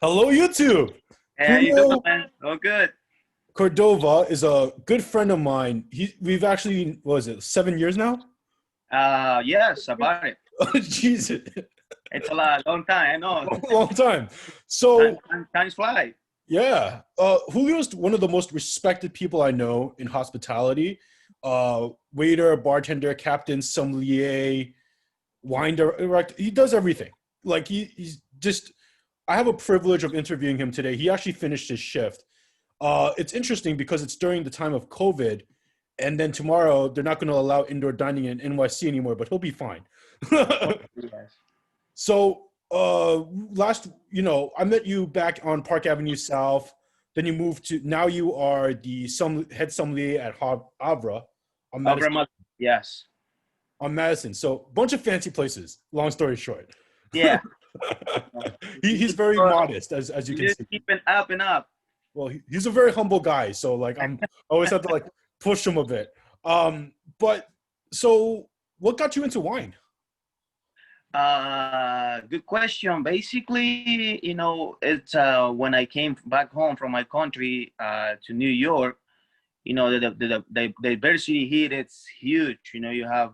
Hello, YouTube. Hey, how you doing, Julio man? Oh, good. Cordova is a good friend of mine. We've actually, what is it, 7 years now? Yes, about it. Oh, Jesus, It's a lot, long time. I know. long time. Time, So, times fly. yeah, Julio's one of the most respected people I know in hospitality. Waiter, bartender, captain, sommelier, wine director. He does everything. Like he's just. I have a privilege of interviewing him today. He actually finished his shift. It's interesting because it's during the time of COVID, and then tomorrow they're not going to allow indoor dining in NYC anymore, but he'll be fine. Oh, yes. So I met you back on Park Avenue South. Then you moved to now you are the head sommelier at Havre on Madison. Overmuch. Yes. On Madison, so bunch of fancy places. Long story short, Yeah. he's very modest, as you You can just see. keep it up and up. Well, he's a very humble guy, so like I always have to like push him a bit. But so what got you into wine? Good question. Basically, it's when I came back home from my country to New York. The diversity here, it's huge. You have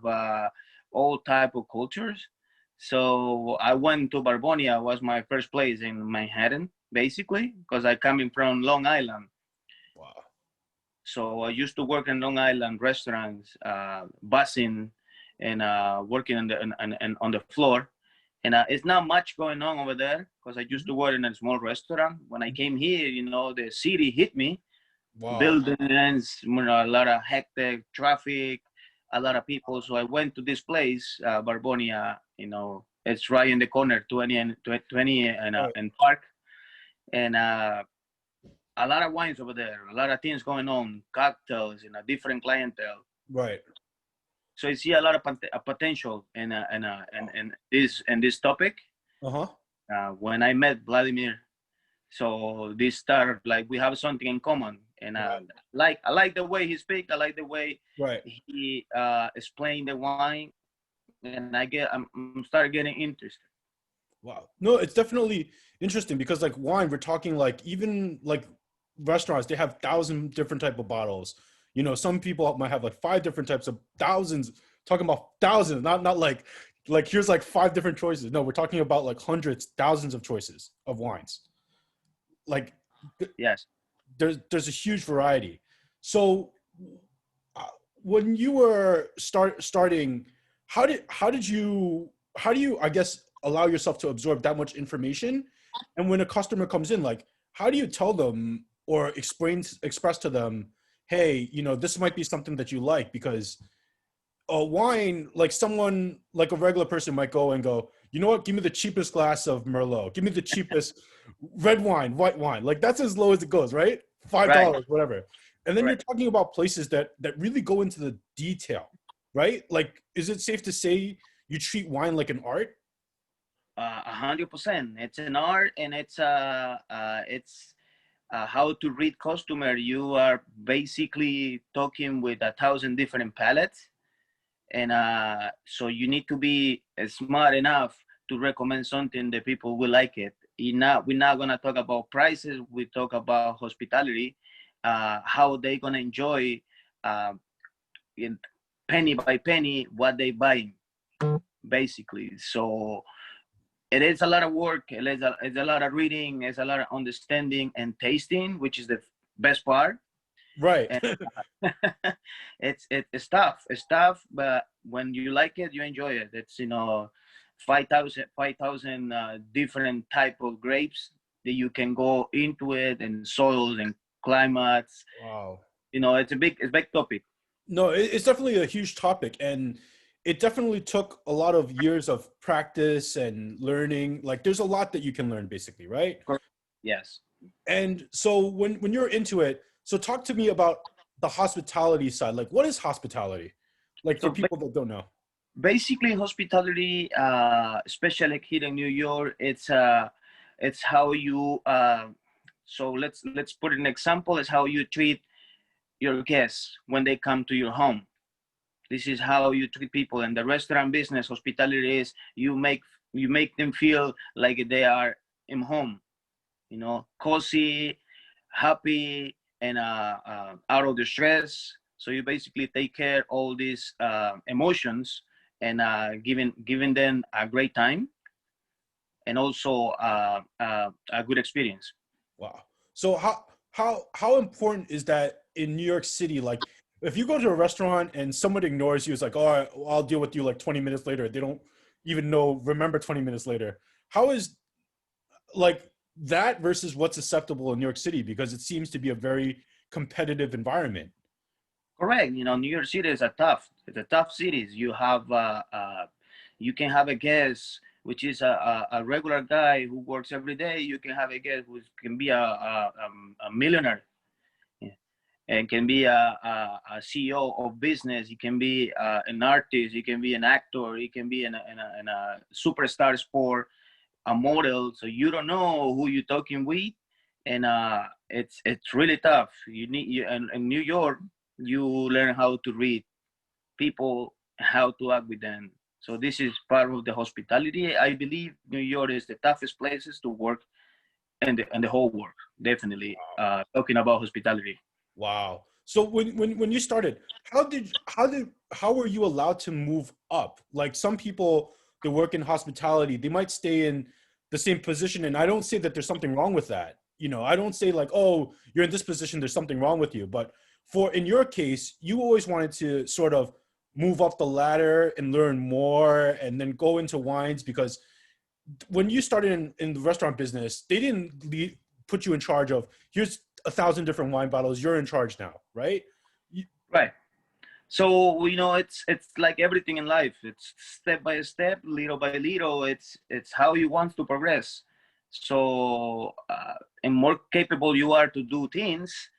all type of cultures. So I went to Barbonia, was my first place in Manhattan, basically, because I coming from Long Island. Wow. So I used to work in Long Island restaurants, bussing and working on the floor. And it's not much going on over there because I used to work in a small restaurant. When I came here, the city hit me. Wow. Buildings, a lot of hectic traffic, a lot of people. So I went to this place, Barbonia. It's right in the corner, 20 Right. and Park, and a lot of wines over there, a lot of things going on, cocktails, different clientele. Right. So I see a lot of potential in this topic. Uh-huh. When I met Vladimir, so this started like we have something in common, and Right. I like the way he speak. I like the way Right. he explained the wine, and I'm start getting interested. Wow. No, it's definitely interesting because like wine, we're talking like even like restaurants, they have thousand different type of bottles. Some people might have like five different types of thousands, talking about thousands, not like here's like five different choices. No, we're talking about like hundreds, thousands of choices of wines. Like Yes. there's a huge variety. So uh, when you were starting, how do you I guess allow yourself to absorb that much information? And when a customer comes in, like how do you tell them or express to them, hey, this might be something that you like because a wine, like someone like a regular person might go and go, you know what, give me the cheapest glass of Merlot, give me the cheapest red wine, white wine, like that's as low as it goes, right? five Right. dollars whatever. And then you're Right. talking about places that really go into the detail, right? Like, is it safe to say you treat wine like an art? 100%. It's an art, and it's how to read customer. You are basically talking with 1,000 different palettes, and so you need to be smart enough to recommend something that people will like it. We're not gonna talk about prices. We talk about hospitality, how they gonna enjoy, uh, in penny by penny what they buy, basically. So it is a lot of work. It's a lot of reading. It's a lot of understanding and tasting, which is the best part. Right. And it's tough. It's tough, but when you like it, you enjoy it. It's 5,000 different type of grapes that you can go into it, and soils and climates. Wow. It's a big topic. No, it's definitely a huge topic, and it definitely took a lot of years of practice and learning. Like, there's a lot that you can learn, basically, right? Correct. Yes. And so when you're into it, so talk to me about the hospitality side. Like, what is hospitality? Like for So people that don't know. basically, hospitality, especially like here in New York, it's how you. So let's put an example. It's how you treat your guests when they come to your home. This is how you treat people in the restaurant business. Hospitality is you make them feel like they are in home. cozy, happy, and out of the stress. So you basically take care of all these emotions and giving them a great time and also a good experience. Wow. So how important is that in New York City? Like, if you go to a restaurant and someone ignores you, it's like, oh, I'll deal with you like 20 minutes later. They don't even remember 20 minutes later. How is like that versus what's acceptable in New York City? Because it seems to be a very competitive environment. Correct. New York City is it's a tough city. You can have a guest which is a regular guy who works every day. You can have a guest who can be a millionaire. Yeah. And can be a CEO of business. He can be an artist. He can be an actor. He can be in a superstar sport, a model. So you don't know who you're talking with, and it's really tough. And in New York, you learn how to read people, how to act with them. So this is part of the hospitality. I believe New York is the toughest places to work in the whole world. Definitely, talking about hospitality. Wow. So when you started, how were you allowed to move up? Like some people that work in hospitality, they might stay in the same position. And I don't say that there's something wrong with that. I don't say like, oh, you're in this position, there's something wrong with you. But in your case, you always wanted to sort of move up the ladder and learn more and then go into wines, because when you started in the restaurant business, they didn't put you in charge of, here's 1,000 different wine bottles, you're in charge now, right? Right. So it's like everything in life. It's step by step, little by little. It's how you want to progress. So and more capable you are to do things,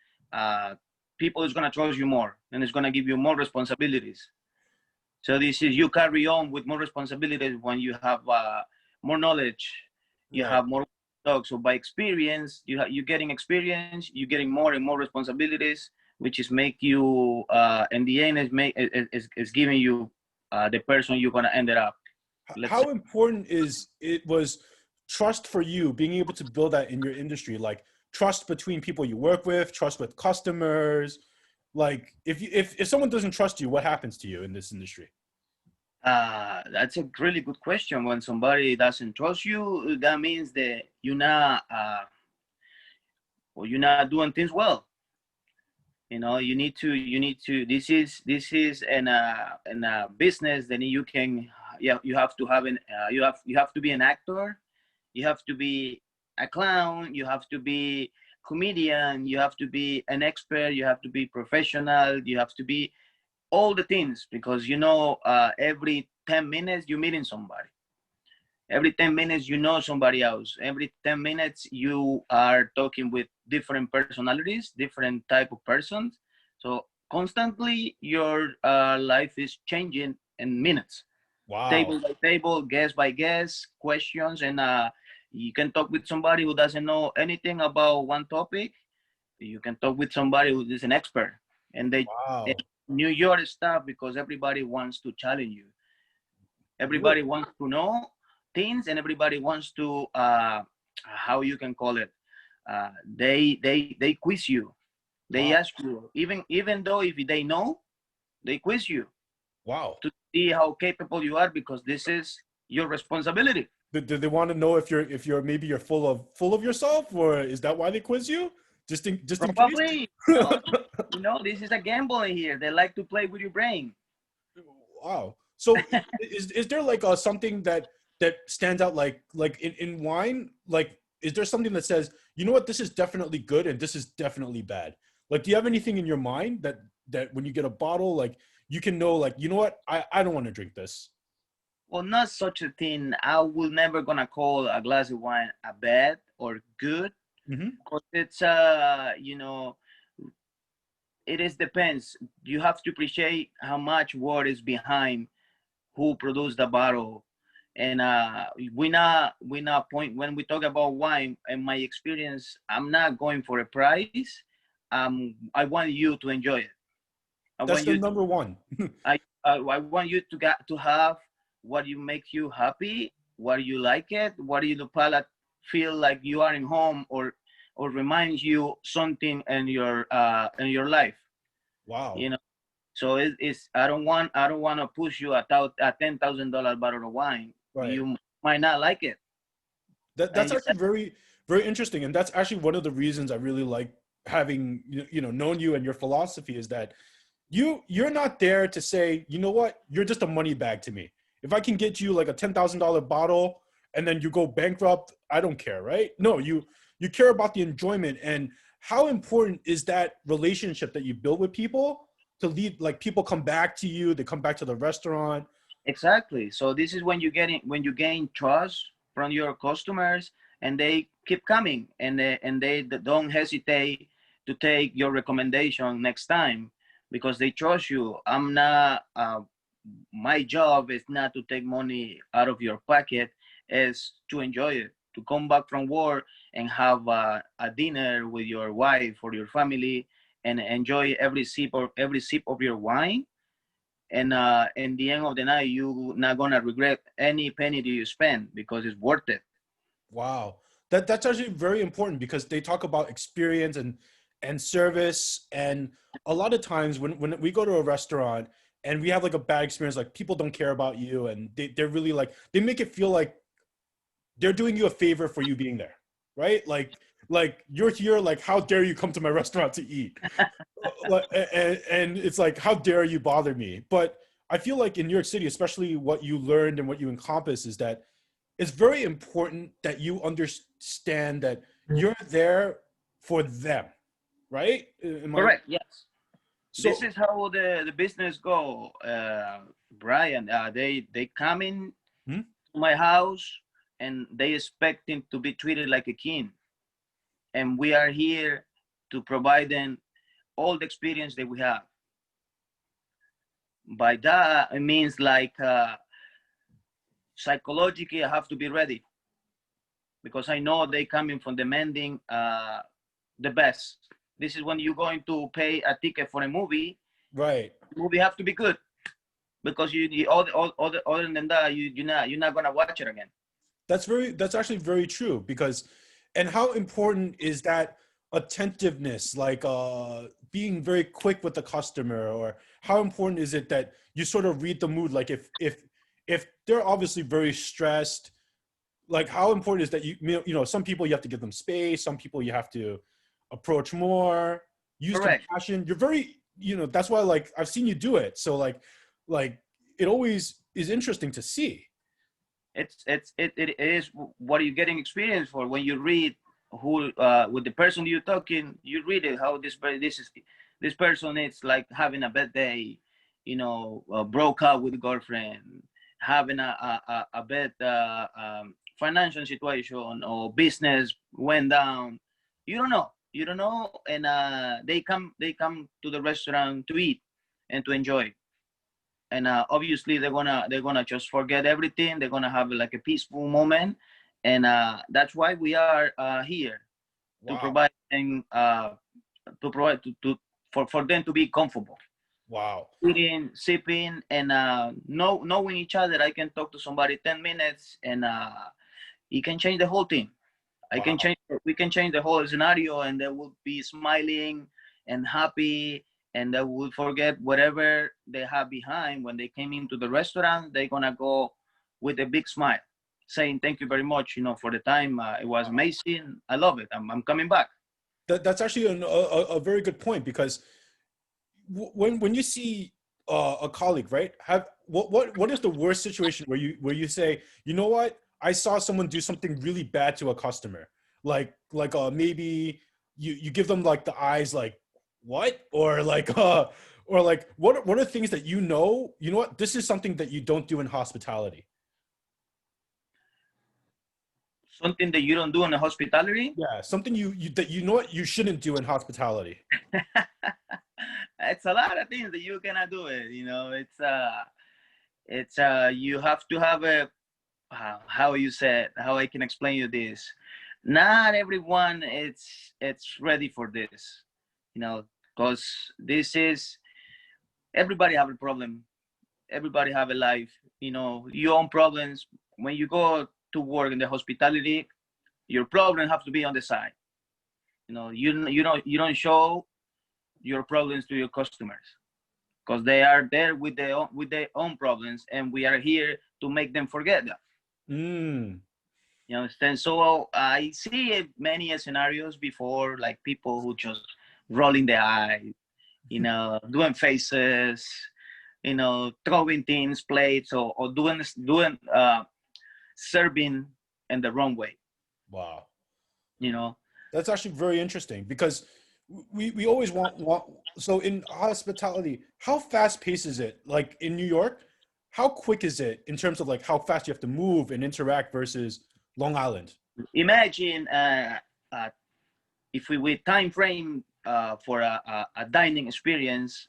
people is gonna trust you more, and it's gonna give you more responsibilities. So this is, you carry on with more responsibilities when you have more knowledge, you Right. have more talk. So by experience, you're getting experience, you're getting more and more responsibilities, which is make you in the end is giving you the person you're gonna end it up. Let's say. How important is it was trust for you, being able to build that in your industry, like trust between people you work with, trust with customers? Like if someone doesn't trust you, what happens to you in this industry? That's a really good question. When somebody doesn't trust you, that means that you're not doing things well. You need to. This is in a business. Then you can. Yeah, you have to have you have to be an actor. You have to be a clown. You have to be comedian. You have to be an expert. You have to be professional. You have to be all the things, because every 10 minutes you're meeting somebody. Every 10 minutes you know somebody else. Every 10 minutes you are talking with different personalities, different type of persons. So constantly your life is changing in minutes, Wow. table by table, guest by guest, questions. And you can talk with somebody who doesn't know anything about one topic. You can talk with somebody who is an expert. And and Wow. New York is tough because everybody wants to challenge you. Really? Everybody wants to know things, and everybody wants to how you can call it. They quiz you. They Wow. ask you, even though if they know, they quiz you Wow. to see how capable you are, because this is your responsibility. Do they want to know if you're maybe you're full of yourself, or is that why they quiz you? Just in case? Probably, this is a gamble in here. They like to play with your brain. Wow. So is there like something that stands out, like in wine? Like, is there something that says, you know what, this is definitely good and this is definitely bad? Like, do you have anything in your mind that when you get a bottle, like you can know, like, you know what, I don't want to drink this. Well, not such a thing. I will never gonna call a glass of wine a bad or good, Hmm. because it's it is depends. You have to appreciate how much work is behind who produced the bottle. And we not point when we talk about wine. In my experience, I'm not going for a price. I want you to enjoy it. I That's want the you number one. I want you to have what you make you happy, what you like it, what you the palate feel like you are in home, or reminds you something in your life, Wow. you know. So it's I don't want to push you a $10,000 bottle of wine. Right. You might not like it, That's and you actually very, very interesting, and that's actually one of the reasons I really like having known you and your philosophy is that you're not there to say, you know what, you're just a money bag to me. If I can get you like a $10,000 bottle and then you go bankrupt, I don't care, right? No, you care about the enjoyment and how important is that relationship that you build with people to lead, like people come back to you, they come back to the restaurant. exactly. So this is when you gain trust from your customers, and they keep coming, and they don't hesitate to take your recommendation next time because they trust you. I'm not. My job is not to take money out of your pocket, is to enjoy it, to come back from work and have a dinner with your wife or your family, and enjoy every sip of your wine. And in the end of the night, you not gonna regret any penny that you spend because it's worth it. Wow. That's actually very important because they talk about experience and service. And a lot of times when we go to a restaurant and we have like a bad experience, like people don't care about you and they're really like, they make it feel like they're doing you a favor for you being there, right? Like you're here, like how dare you come to my restaurant to eat? And it's like, how dare you bother me? But I feel like in New York City, especially what you learned and what you encompass is that it's very important that you understand that you're there for them, right? Am I Correct. Yes. This so? is how the business go, Brian. They come in Hmm? to my house, and they expect him to be treated like a king, and we are here to provide them all the experience that we have. By that, it means like psychologically, I have to be ready because I know they coming from demanding the best. This is when you're going to pay a ticket for a movie. Right. The movie have to be good because other than that, you're not gonna watch it again. That's actually very true because, and how important is that attentiveness, like being very quick with the customer, or how important is it that you sort of read the mood, like if they're obviously very stressed, like how important is that some people you have to give them space, some people you have to approach more, use Correct. compassion. You're very, that's why like I've seen you do it, so like it always is interesting to see. It is what you're getting experience for when you read who with the person you're talking. You read it how this person is like having a bad day, broke up with girlfriend, having a bad financial situation, or business went down. You don't know, and they come to the restaurant to eat and to enjoy. And obviously they're gonna just forget everything. They're gonna have like a peaceful moment, and that's why we are here to Wow. provide and to provide for them to be comfortable, Wow. eating, sipping, and knowing each other. I can talk to somebody 10 minutes, and it can change the whole thing. Wow. We can change the whole scenario, and they will be smiling and happy, and they will forget whatever they have behind. When they came into the restaurant, they're gonna go with a big smile, saying thank you very much, for the time. It was amazing. I love it. I'm coming back. That's actually a very good point because when you see a colleague, right? Have what is the worst situation where you say, you know what, I saw someone do something really bad to a customer, like maybe you give them like the eyes, like what, or like what are things that you know what, this is something that you don't do in hospitality. Something that you don't do in the hospitality. Yeah, something you that you know what you shouldn't do in hospitality. It's a lot of things that you cannot do it. It's you have to have a how you said, how I can explain you this. Not everyone it's ready for this, because this is everybody have a problem. Everybody have a life. Your own problems. When you go to work in the hospitality, Your problem have to be on the side. You don't show your problems to your customers, because they are there with their own problems, and we are here to make them forget that. Mm. You understand? So I see many scenarios before, like people who just rolling their eye, doing faces, throwing things, plates, or doing serving in the wrong way. Wow. You know, That's actually very interesting because we always want so in hospitality, how fast paced is it? Like in New York, how quick is it in terms of like how fast you have to move and interact versus Long Island? imagine if we time frame for a dining experience,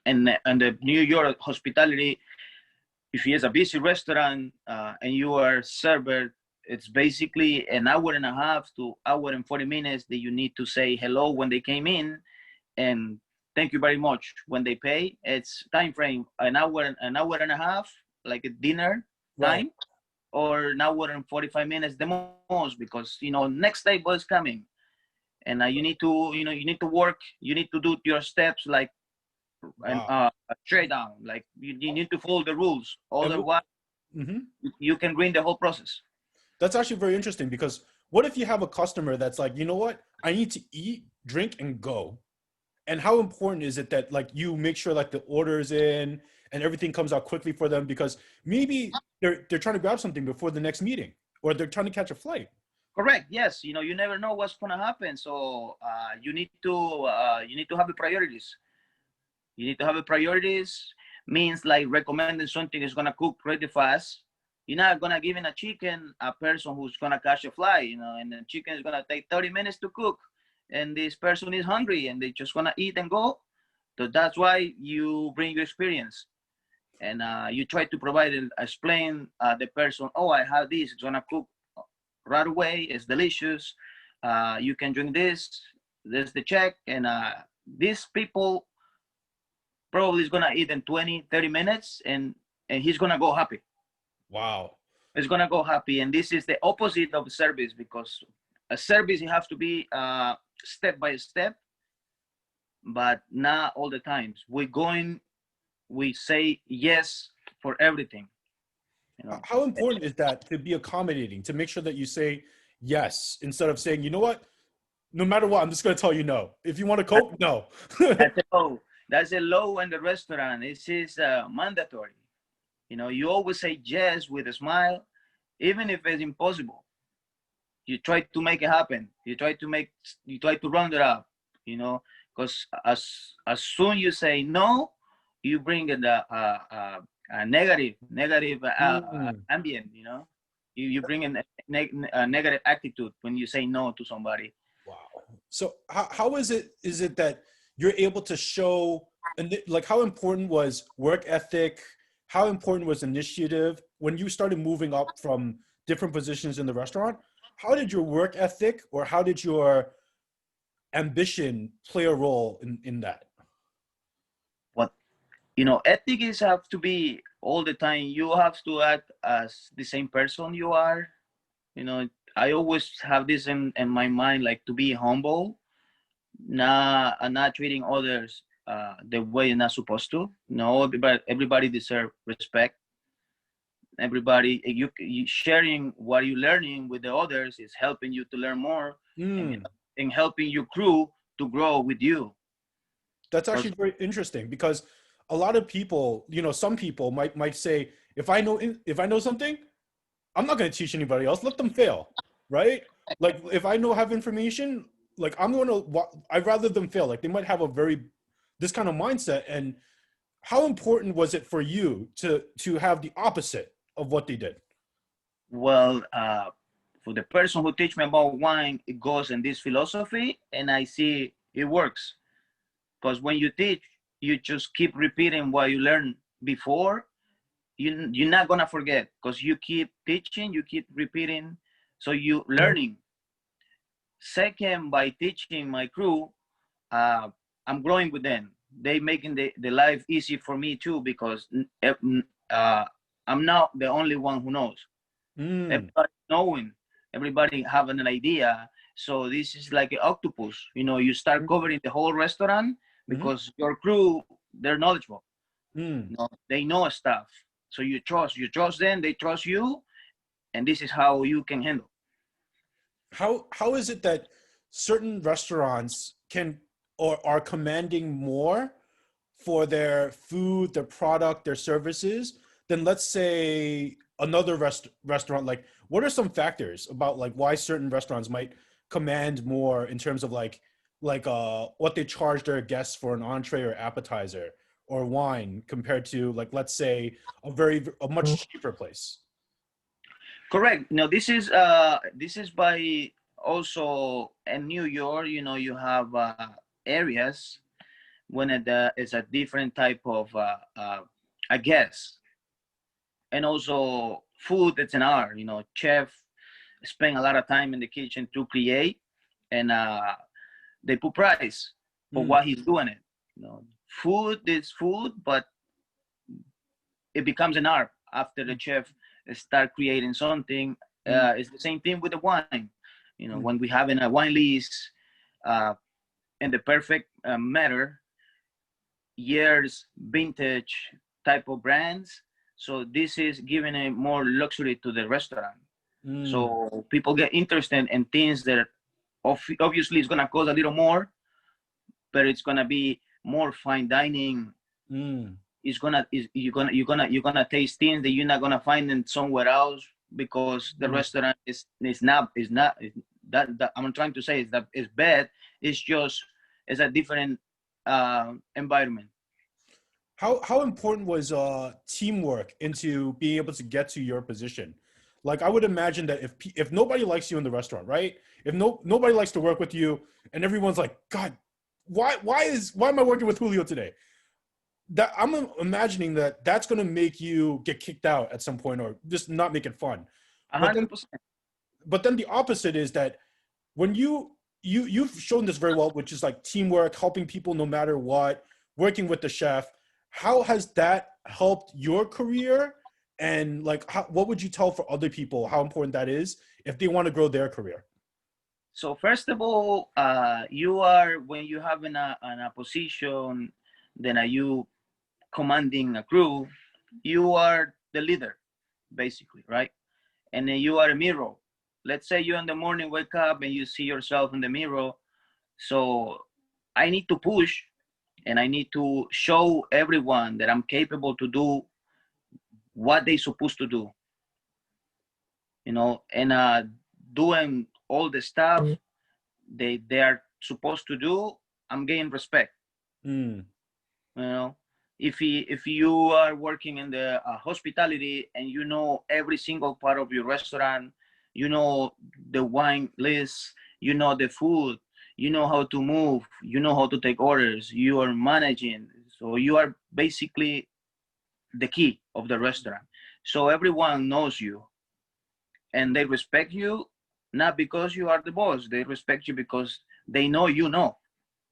and the New York hospitality, if it's a busy restaurant and you are server, it's basically an hour and a half to hour and 40 minutes that you need to say hello when they came in, and thank you very much when they pay. It's time frame an hour and a half, like a dinner Right. time, or an hour and 45 minutes the most, because next table is coming, and you need to work, you need to do your steps like and Wow. straight down, like you need to follow the rules, And otherwise mhm. you can ruin the whole process. That's actually very interesting because what if you have a customer that's like, you know what, I need to eat, drink, and go. And how important is it that like you make sure like the order's in and everything comes out quickly for them because maybe they're trying to grab something before the next meeting or they're trying to catch a flight. Correct, yes. You never know what's going to happen, so you need to have the priorities. You need to have the priorities means like recommending something is going to cook pretty fast. You're not going to give in a chicken a person who's going to catch a fly, and the chicken is going to take 30 minutes to cook, and this person is hungry and they just going to eat and go. So that's why you bring your experience, and you try to provide and explain the person, oh, I have this, it's going to cook right away, it's delicious, you can drink this, there's the check, and these people probably is going to eat in 20-30 minutes, and he's going to go happy. Wow. It's going to go happy, and this is the opposite of service, because a service, you have to be step by step, but not all the times. We say yes for everything. How important is that to be accommodating, to make sure that you say yes instead of saying, you know what, no matter what, I'm just going to tell you no. If you want to Coke, no. That's a low. That's a low in the restaurant. This is mandatory. You always say yes with a smile, even if it's impossible. You try to make it happen. You try to round it up. Because as soon you say no, you bring in a negative ambient. You bring in a negative attitude when you say no to somebody. Wow. So how is it that you're able to show, and like how important was work ethic? How important was initiative when you started moving up from different positions in the restaurant? How did your work ethic or how did your ambition play a role in that? What ethics have to be all the time. You have to act as the same person you are. I always have this in my mind, like to be humble, not treating others the way you're not supposed to. No, everybody deserves respect. Everybody, you sharing what you're learning with the others is helping you to learn more, and helping your crew to grow with you. That's actually very interesting because a lot of people, some people might say, if I know something, I'm not going to teach anybody else. Let them fail, right? Like if I have information, like I'd rather them fail. Like they might have this kind of mindset. And how important was it for you to have the opposite of what they did? Well, for the person who teach me about wine, it goes in this philosophy, and I see it works. Because when you teach, you just keep repeating what you learned before. You're not gonna forget, because you keep teaching, you keep repeating, so you learning. Second, by teaching my crew, I'm growing with them. They making the life easy for me too, because I'm not the only one who knows. Everybody knowing. everybody having an idea. So this is like an octopus. You start covering the whole restaurant Mm-hmm. because your crew, they're knowledgeable. Mm. They know stuff. So you trust them, they trust you, and this is how you can handle. How is it that certain restaurants can or are commanding more for their food, their product, their services than, let's say, another restaurant? Like, what are some factors about like why certain restaurants might command more in terms of what they charge their guests for an entree or appetizer or wine compared to, like, let's say, a much cheaper place? Correct. This is by also in New York. You have areas when it's a different type of I guess, and also food. It's an art. Chef spend a lot of time in the kitchen to create, and they put price for Mm, what he's doing it. Food is food, but it becomes an art after the chef start creating something. mm, It's the same thing with the wine. mm, When we have in a wine list uh, in the perfect matter, years, vintage type of brands. So this is giving a more luxury to the restaurant. mm, So people get interested in things that obviously is gonna cost a little more, but it's gonna be more fine dining. mm, You're gonna taste things that you're not gonna find in somewhere else because the mm. restaurant is that I'm trying to say is that it's bad. It's just it's a different environment. How important was teamwork into being able to get to your position? Like, I would imagine that if nobody likes you in the restaurant, right? If nobody likes to work with you, and everyone's like, God, why am I working with Julio today? That I'm imagining that's going to make you get kicked out at some point or just not make it fun. But then 100%. but then the opposite is that when you've shown this very well, which is like teamwork, helping people no matter what, working with the chef. How has that helped your career? And like, what would you tell for other people how important that is if they want to grow their career? So first of all, you are when you have in a position, then are you commanding a crew, you are the leader, basically, right? And then you are a mirror. Let's say you in the morning wake up and you see yourself in the mirror. So I need to push and I need to show everyone that I'm capable to do what they supposed to do, and doing all the stuff they are supposed to do. I'm getting respect. Mm, You know, if you are working in the hospitality and you know every single part of your restaurant, you know the wine list, you know the food, you know how to move, you know how to take orders, you are managing. So you are basically the key of the restaurant. So everyone knows you and they respect you, not because you are the boss. They respect you because they know you know,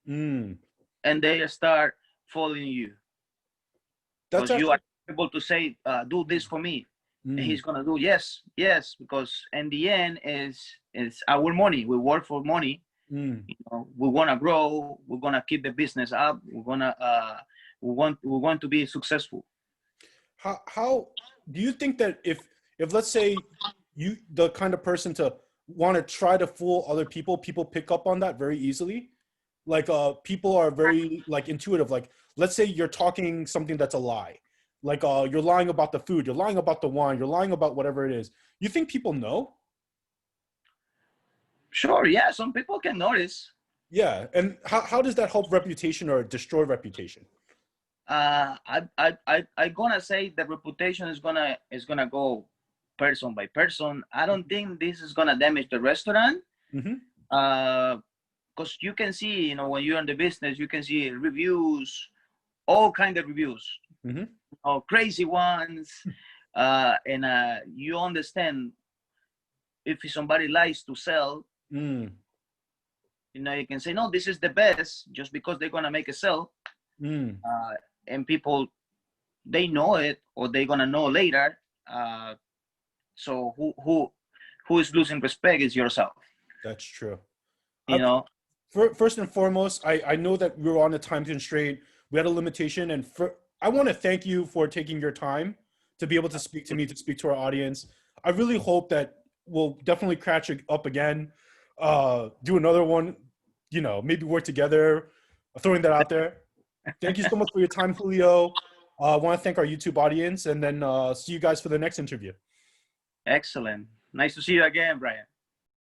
mm. and they start following you That's because you are actually. able to say, "Do this for me," and Mm, he's gonna do yes, yes, because in the end is our money. We work for money. mm. We wanna grow. We're gonna keep the business up. We want to be successful. How do you think that if let's say you the kind of person to want to try to fool other people pick up on that very easily? Like, people are very like intuitive. Like, let's say you're talking something that's a lie. Like, you're lying about the food, you're lying about the wine, you're lying about whatever it is. You think people know? Sure, yeah, some people can notice. Yeah. And how does that help reputation or destroy reputation? I gonna say the reputation is gonna go person by person. I don't think this is gonna damage the restaurant. Mm-hmm. Because you can see, when you're in the business, you can see reviews, all kind of reviews, Mm-hmm. crazy ones, and you understand if somebody likes to sell, Mm, you can say no, this is the best just because they're gonna make a sell, mm, and people they know it or they're gonna know later. So who is losing respect is yourself. That's true. You know. First and foremost, I know that we were on a time constraint. We had a limitation, and I want to thank you for taking your time to be able to speak to me, to speak to our audience. I really hope that we'll definitely catch up again, do another one, you know, maybe work together, throwing that out there. Thank you so much for your time, Julio. I want to thank our YouTube audience, and then see you guys for the next interview. Excellent. Nice to see you again, Brian.